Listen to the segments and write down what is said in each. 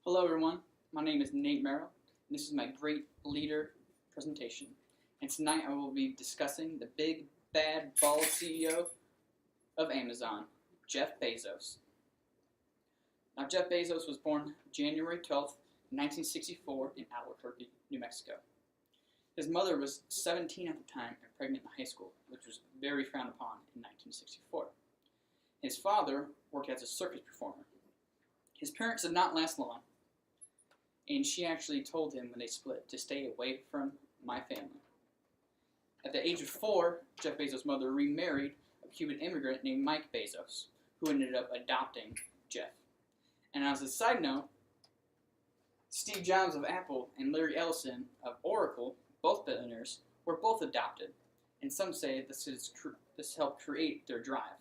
Hello everyone, my name is Nate Merrill, and this is my Great Leader presentation. And tonight I will be discussing the big, bad, bald CEO of Amazon, Jeff Bezos. Now Jeff Bezos was born January 12th, 1964 in Albuquerque, New Mexico. His mother was 17 at the time and pregnant in high school, which was very frowned upon in 1964. His father worked as a circus performer. His parents did not last long, and she actually told him when they split to stay away from my family. At the age of 4, Jeff Bezos' mother remarried a Cuban immigrant named Mike Bezos, who ended up adopting Jeff. And as a side note, Steve Jobs of Apple and Larry Ellison of Oracle, both billionaires, were both adopted, and some say this helped create their drive.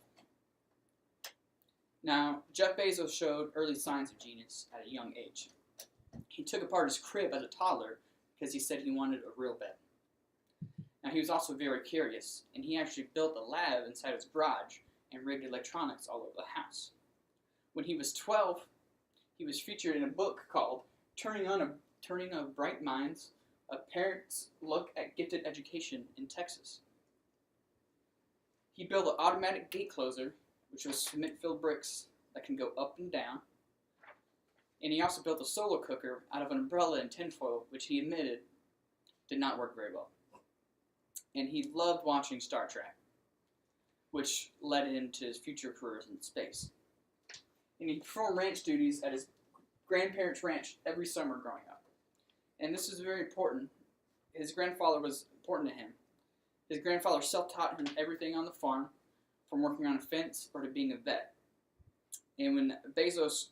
Now, Jeff Bezos showed early signs of genius at a young age. He took apart his crib as a toddler because he said he wanted a real bed. Now, he was also very curious, and he actually built a lab inside his garage and rigged electronics all over the house. When he was 12, he was featured in a book called Turning on Bright Minds, A Parent's Look at Gifted Education in Texas. He built an automatic gate closer, which was cement-filled bricks that can go up and down. And he also built a solo cooker out of an umbrella and tinfoil, which he admitted did not work very well. And he loved watching Star Trek, which led him to his future careers in space. And he performed ranch duties at his grandparents' ranch every summer growing up. And this is very important. His grandfather was important to him. His grandfather self-taught him everything on the farm, from working on a fence or to being a vet. And when Bezos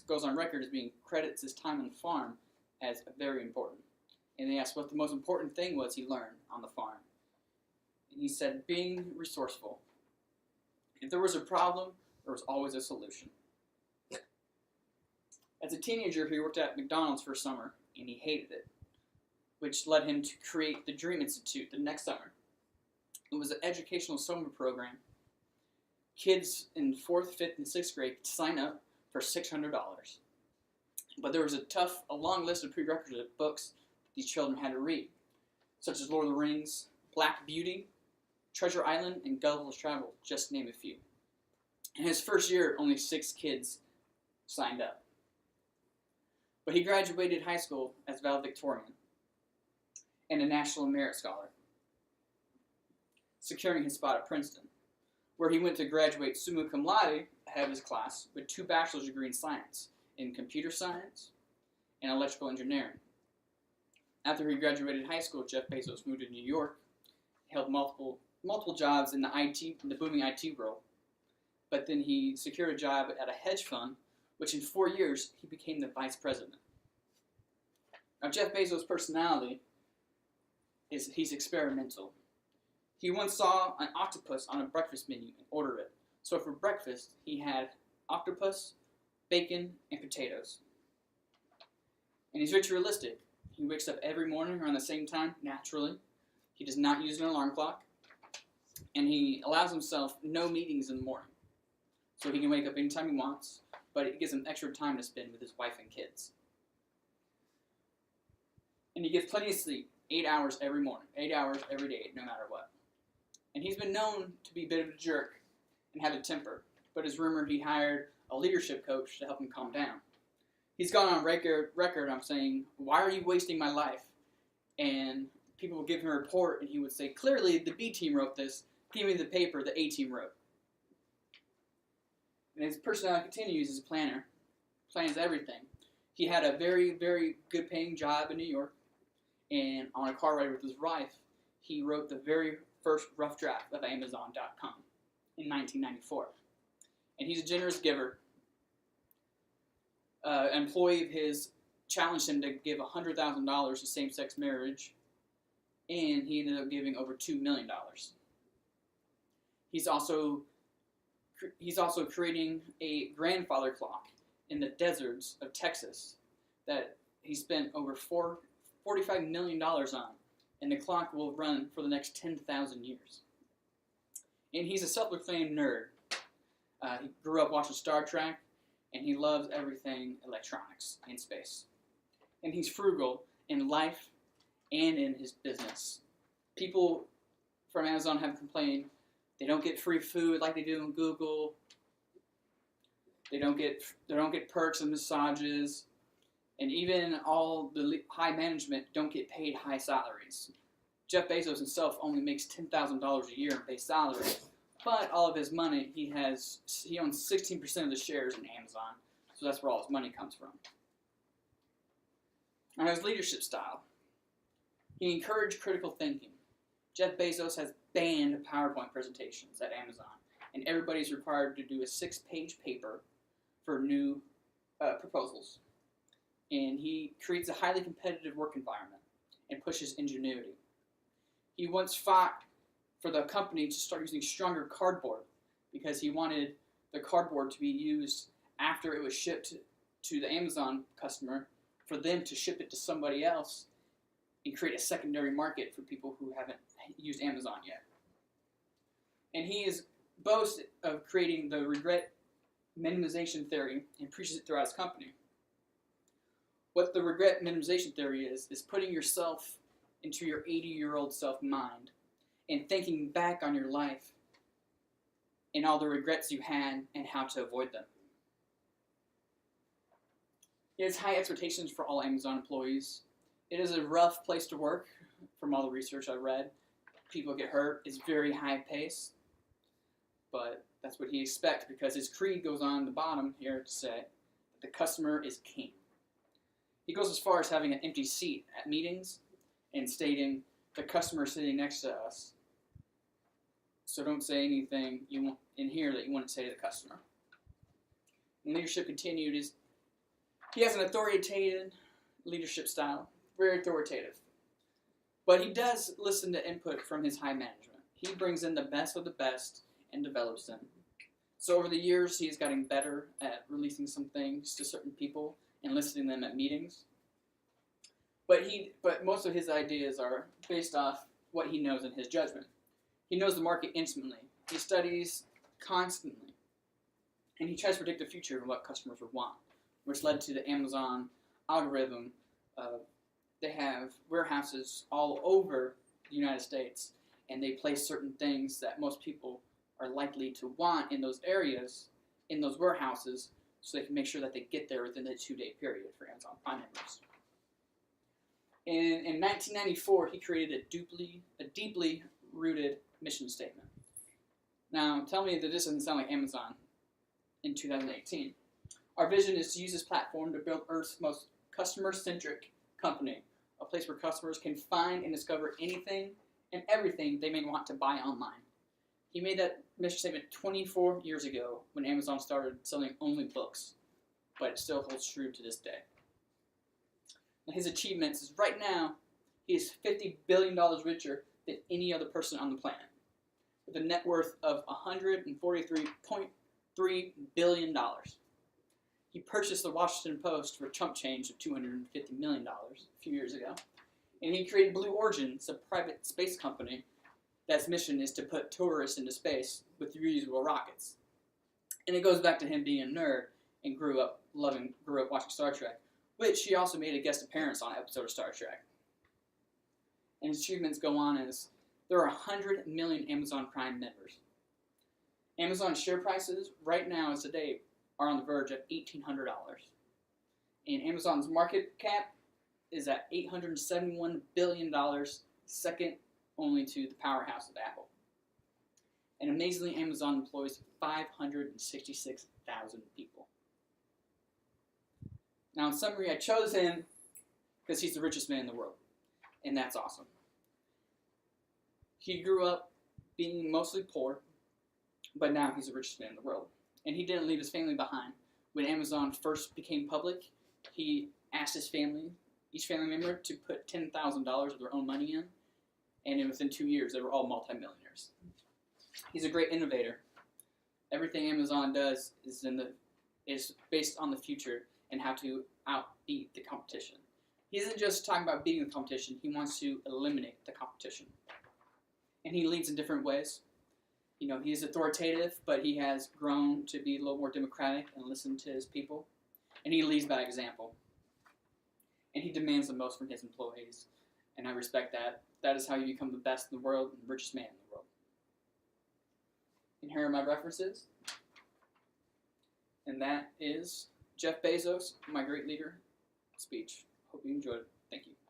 goes on record as being credits his time on the farm as very important. And they asked what the most important thing was he learned on the farm. And he said, being resourceful. If there was a problem, there was always a solution. As a teenager, he worked at McDonald's for a summer, and he hated it, which led him to create the Dream Institute the next summer. It was an educational summer program. Kids in 4th, 5th, and 6th grade could sign up for $600. But there was a long list of prerequisite books these children had to read, such as Lord of the Rings, Black Beauty, Treasure Island, and Gulliver's Travel, just to name a few. In his first year, only 6 kids signed up. But he graduated high school as valedictorian and a National Merit Scholar, securing his spot at Princeton, where he went to graduate summa cum laude ahead of his class with 2 bachelor's degrees in science, in computer science and electrical engineering. After he graduated high school, Jeff Bezos moved to New York, held multiple jobs in the booming IT world, but then he secured a job at a hedge fund, which in 4 years he became the vice president. Now, Jeff Bezos' personality he's experimental. He once saw an octopus on a breakfast menu and ordered it. So for breakfast, he had octopus, bacon, and potatoes. And he's ritualistic. He wakes up every morning around the same time, naturally. He does not use an alarm clock. And he allows himself no meetings in the morning. So he can wake up anytime he wants, but it gives him extra time to spend with his wife and kids. And he gets plenty of sleep, 8 hours every morning, 8 hours every day, no matter what. And he's been known to be a bit of a jerk and have a temper, but it's rumored he hired a leadership coach to help him calm down. He's gone on record on saying, "Why are you wasting my life?" And people would give him a report, and he would say, "Clearly the B team wrote this. Give me the paper the A team wrote." And his personality continues as a planner. Plans everything. He had a very, very good paying job in New York, and on a car ride with his wife, he wrote the very first rough draft of Amazon.com in 1994. And he's a generous giver. An employee of his challenged him to give $100,000 to same-sex marriage, and he ended up giving over $2 million. He's also creating a grandfather clock in the deserts of Texas that he spent over $45 million on, and the clock will run for the next 10,000 years. And he's a self-proclaimed nerd. He grew up watching Star Trek, and he loves everything electronics and space. And he's frugal in life and in his business. People from Amazon have complained they don't get free food like they do in Google. They don't get perks and massages, and even all the high management don't get paid high salaries. Jeff Bezos himself only makes $10,000 a year in base salary, but all of his money, he owns 16% of the shares in Amazon, so that's where all his money comes from. Now, his leadership style. He encouraged critical thinking. Jeff Bezos has banned PowerPoint presentations at Amazon, and everybody's required to do a 6-page paper for new proposals. And he creates a highly competitive work environment and pushes ingenuity. He once fought for the company to start using stronger cardboard because he wanted the cardboard to be used after it was shipped to the Amazon customer for them to ship it to somebody else and create a secondary market for people who haven't used Amazon yet. And he is boasts of creating the regret minimization theory and preaches it throughout his company. What the regret minimization theory is putting yourself into your 80-year-old self mind and thinking back on your life and all the regrets you had and how to avoid them. He has high expectations for all Amazon employees. It is a rough place to work from all the research I read. People get hurt. It's very high pace. But that's what he expects because his creed goes on the bottom here to say that the customer is king. He goes as far as having an empty seat at meetings and stating, the customer is sitting next to us, so don't say anything you want in here that you wouldn't say to the customer. And leadership continued is, he has an authoritative leadership style, very authoritative. But he does listen to input from his high management. He brings in the best of the best and develops them. So over the years, he's gotten better at releasing some things to certain people and listening them at meetings. But most of his ideas are based off what he knows in his judgment. He knows the market intimately. He studies constantly. And he tries to predict the future of what customers would want, which led to the Amazon algorithm. They have warehouses all over the United States, and they place certain things that most people are likely to want in those areas, in those warehouses, so they can make sure that they get there within the 2-day period for Amazon Prime members. In 1994, he created a deeply rooted mission statement. Now, tell me that this doesn't sound like Amazon in 2018. Our vision is to use this platform to build Earth's most customer-centric company, a place where customers can find and discover anything and everything they may want to buy online. He made that mission statement 24 years ago when Amazon started selling only books, but it still holds true to this day. Now, his achievements is right now, he is $50 billion richer than any other person on the planet, with a net worth of $143.3 billion. He purchased the Washington Post for chump change of $250 million a few years ago. And he created Blue Origin, a private space company that's mission is to put tourists into space with reusable rockets. And it goes back to him being a nerd and grew up watching Star Trek, which he also made a guest appearance on an episode of Star Trek. And his achievements go on as there are 100 million Amazon Prime members. Amazon share prices right now as today are on the verge of $1,800. And Amazon's market cap is at $871 billion, second only to the powerhouse of Apple. And amazingly, Amazon employs 566,000 people. Now, in summary, I chose him because he's the richest man in the world, and that's awesome. He grew up being mostly poor, but now he's the richest man in the world. And he didn't leave his family behind. When Amazon first became public, he asked his family, each family member, to put $10,000 of their own money in, and within 2 years, they were all multimillionaires. He's a great innovator. Everything Amazon does is based on the future and how to outbeat the competition. He isn't just talking about beating the competition, he wants to eliminate the competition. And he leads in different ways. he is authoritative, but he has grown to be a little more democratic and listen to his people. And he leads by example. And he demands the most from his employees. And I respect that. That is how you become the best in the world and the richest man in the world. And here are my references. And that is Jeff Bezos, My Great Leader speech. Hope you enjoyed it. Thank you.